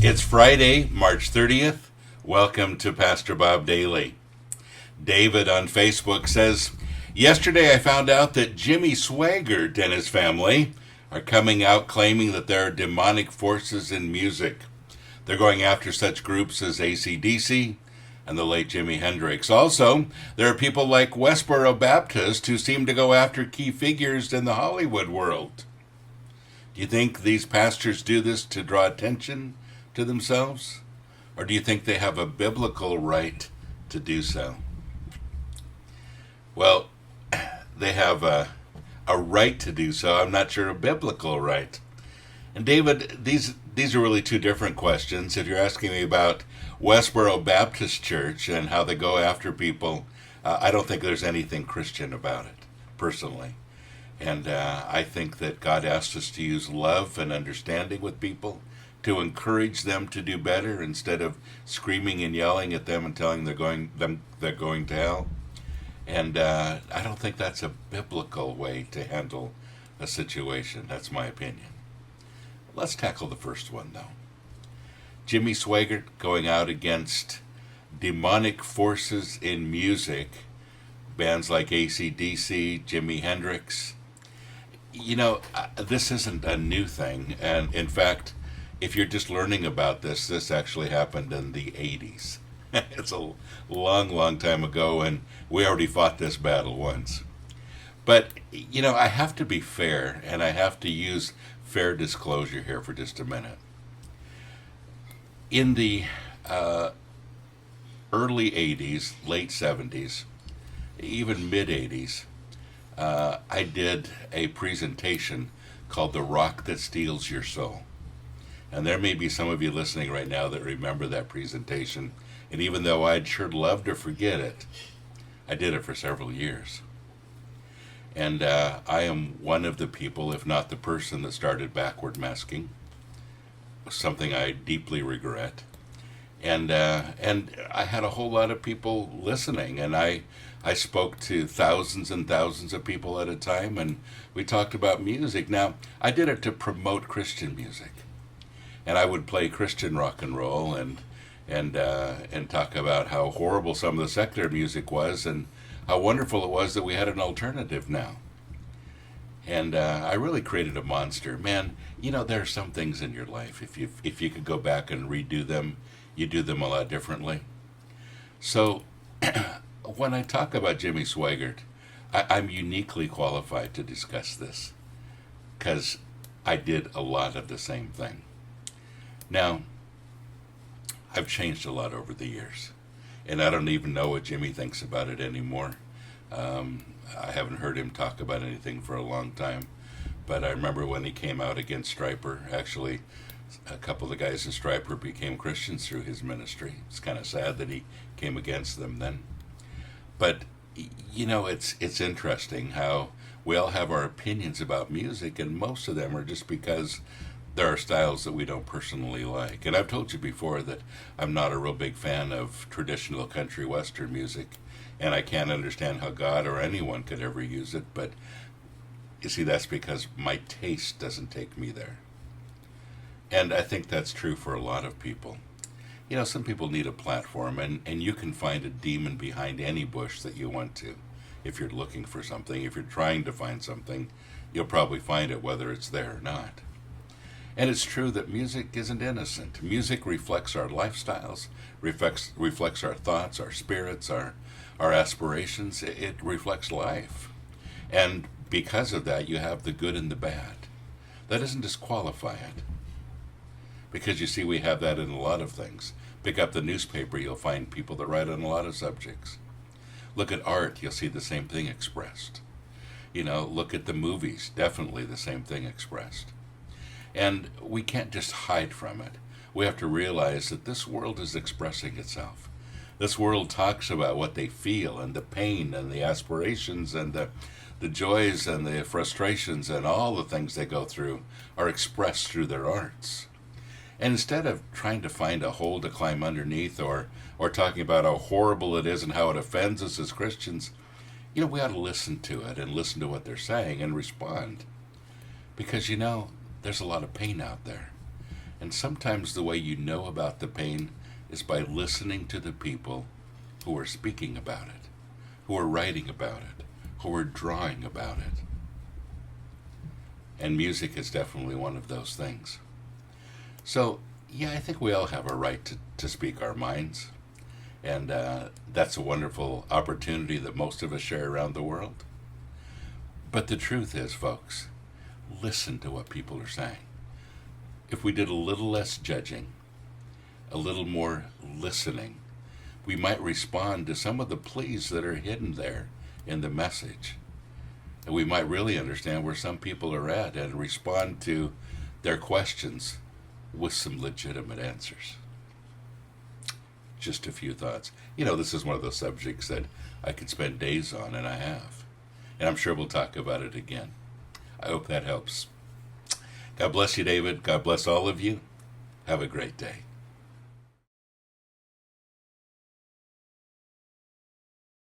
It's Friday, March 30th. Welcome to Pastor Bob Daily. David on Facebook says, yesterday I found out that Jimmy Swaggert and his family are coming out claiming that there are demonic forces in music. They're going after such groups as AC/DC and the late Jimi Hendrix. Also, there are people like Westboro Baptist who seem to go after key figures in the Hollywood world. Do you think these pastors do this to draw attention to themselves? Or do you think they have a biblical right to do so? Well, they have a right to do so. I'm not sure a biblical right. And David, these are really two different questions. If you're asking me about Westboro Baptist Church and how they go after people, I don't think there's anything Christian about it, personally. And I think that God asked us to use love and understanding with people to encourage them to do better instead of screaming and yelling at them and telling them they're going to hell. And I don't think that's a biblical way to handle a situation. That's my opinion. Let's tackle the first one, though. Jimmy Swaggert going out against demonic forces in music, bands like AC/DC, Jimi Hendrix. You know, this isn't a new thing. And in fact, if you're just learning about this, this actually happened in the 80s. It's a long, long time ago, and we already fought this battle once. But, you know, I have to be fair, and I have to use fair disclosure here for just a minute. In the early 80s, late 70s, even mid 80s, I did a presentation called The Rock That Steals Your Soul. And there may be some of you listening right now that remember that presentation. And even though I'd sure love to forget it, I did it for several years. And I am one of the people, if not the person, that started backward masking, something I deeply regret. And I had a whole lot of people listening, and I spoke to thousands and thousands of people at a time, and we talked about music. Now, I did it to promote Christian music, and I would play Christian rock and roll and talk about how horrible some of the secular music was and how wonderful it was that we had an alternative now. And I really created a monster. Man, you know, there are some things in your life, if you could go back and redo them, you do them a lot differently. So when I talk about Jimmy Swaggert, I'm uniquely qualified to discuss this because I did a lot of the same thing. Now, I've changed a lot over the years, and I don't even know what Jimmy thinks about it anymore. I haven't heard him talk about anything for a long time, but I remember when he came out against Stryper. Actually, a couple of the guys in Stryper became Christians through his ministry. It's kind of sad that he came against them then. But, you know, it's interesting how we all have our opinions about music, and most of them are just because there are styles that we don't personally like. And I've told you before that I'm not a real big fan of traditional country western music, and I can't understand how God or anyone could ever use it, but you see, that's because my taste doesn't take me there. And I think that's true for a lot of people. You know, some people need a platform, and you can find a demon behind any bush that you want to. If you're looking for something, if you're trying to find something, you'll probably find it whether it's there or not. And it's true that music isn't innocent. Music reflects our lifestyles, reflects our thoughts, our spirits, our aspirations. It reflects life. And because of that, you have the good and the bad. That doesn't disqualify it. Because you see, we have that in a lot of things. Pick up the newspaper, you'll find people that write on a lot of subjects. Look at art, you'll see the same thing expressed. You know, look at the movies, definitely the same thing expressed. And we can't just hide from it. We have to realize that this world is expressing itself. This world talks about what they feel and the pain and the aspirations and the joys and the frustrations and all the things they go through are expressed through their arts. And instead of trying to find a hole to climb underneath or talking about how horrible it is and how it offends us as Christians, you know, we ought to listen to it and listen to what they're saying and respond. Because, you know, there's a lot of pain out there. And sometimes the way you know about the pain is by listening to the people who are speaking about it, who are writing about it, who are drawing about it. And music is definitely one of those things. So, yeah, I think we all have a right to speak our minds. And that's a wonderful opportunity that most of us share around the world. But the truth is, folks, listen to what people are saying. If we did a little less judging, a little more listening, we might respond to some of the pleas that are hidden there in the message. And we might really understand where some people are at and respond to their questions with some legitimate answers. Just a few thoughts. You know, this is one of those subjects that I could spend days on, and I have. And I'm sure we'll talk about it again. I hope that helps. God bless you, David. God bless all of you. Have a great day.